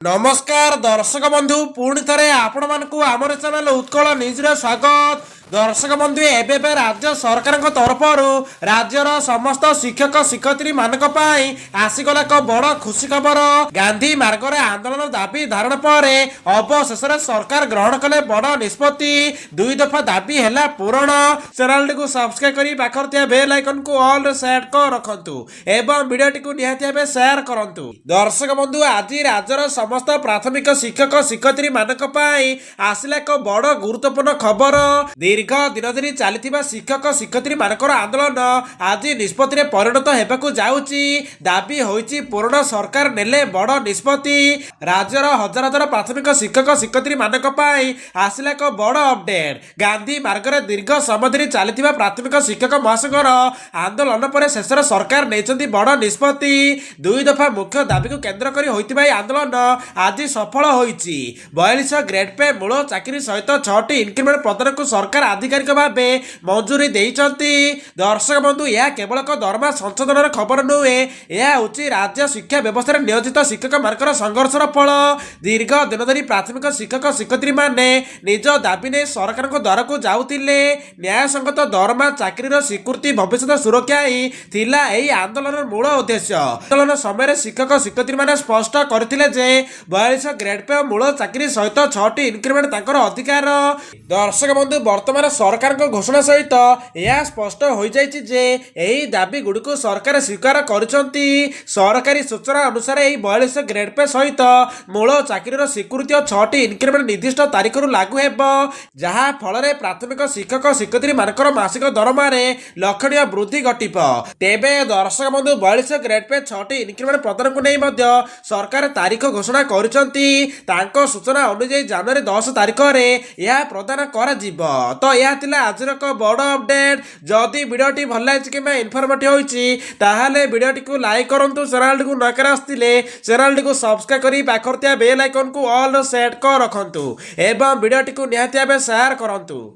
नमस्कार दर्शक बंधु पुणी थे आपण मानक आमर चैनल उत्कल न्यूज स्वागत। दर्शक बंधु एवं राज्य सरकार तरफ राज्यर समस्त शिक्षक शिक्षयित्री मानक आसीगला एक बड़ खुशी खबर। गांधी मार्ग में आंदोलन दाबी धारण पर अवशेष सरकार ग्रहण कले बड़ निष्पत्ति। दुई दफा दाबी है पूरण। चैनल को सब्सक्राइब कर पाखर बेल आइकन को ऑल सेट कर रखु एवं वीडियो टी निहाती भाव शेयर करूँ। दर्शक बंधु आज राज्यर समस्त प्राथमिक शिक्षक शिक्षयित्री मानक आसिला एक बड़ गुरुत्वपूर्ण खबर। दीर्घ दिन धरी चली शिक्षक शिक्षयित्री मानकर आंदोलन आज निष्पत्ति परिणत होगा जाऊँगी। दाबी होईची पूर्ण सरकार नेले बड़ निष्पत्ति। राज्यर हजार हजार प्राथमिक शिक्षक शिक्षयित्री मानक आसिला एक बड़ अपडेट। गांधी मार्ग में दीर्घ समय धरी चली प्राथमिक शिक्षक महासंघर आंदोलन पर शेष सरकार नहीं बड़ निष्पत्ति। दुई दफा मुख्य दाबी को केन्द्र कर होइतिबा आंदोलन आज सफल होईची। 42 ग्रेड पे मूल चाकरी सहित 6टी इनक्रिमेंट प्रदान को सरकार आधिकारिक भाव मंजूरी देइचंती। दर्शक बंधु यह केवल एक दरमा संशोधन खबर नुहे, यह होची राज्य शिक्षा व्यवस्था नियोजित शिक्षक मानकर संघर्षर फल। दीर्घ दिन धरी प्राथमिक शिक्षक शिक्षयित्री माने निज दाबी ने सरकार द्वारा को जाउतिले। न्यायसंगत दरमा चाकरी स्वीकृति भविष्य सुरक्षा ही थिला एही आंदोलन मूल उद्देश्य। आंदोलन समय शिक्षक शिक्षयित्री माने स्पष्ट करथिले जे 42 ग्रेड पे मूल चाकरी सहित 6टी इनक्रिमेंट तांकर अधिकार। दर्शक बंधु वर्तमान सरकार घोषणा सहित यह स्पष्ट हो जाइछि जे एही दाबी गुडी को सरकार स्वीकार करछंती। सरकारी सूचना अनुसार एही 42 ग्रेड पे सहित मूल चाकरी स्वीकृति और 6टी इनक्रिमेंट निर्दिष्ट तारीख लागू हेबो, जहा फल रे प्राथमिक शिक्षक शिक्षयित्री मानकर मासिक दरमा रे लक्षणीय वृद्धि घटिबो। तेबे दर्शक बंधु 42 ग्रेड पे 6टी इनक्रिमेंट प्रदान को नहीं सरकार तारीख घोषणा करछंती। तांको सूचना अनुसार जनवरी 10 तारीख रे यह प्रदान करा जिवो। तो यह थिला आज एक बड़ अपडेट। जदि वीडियो टी भल लागिछि कि इनफॉर्मेटिव होइछि ताहाले वीडियो टी को लाइक करंतु। चैनल को नकर आस्तिले चैनल को सब्सक्राइब करी पाखर बेल आइकन को ऑल सेट कर रखंतु एवं वीडियो टी को निहाती भाबे शेयर करंतु।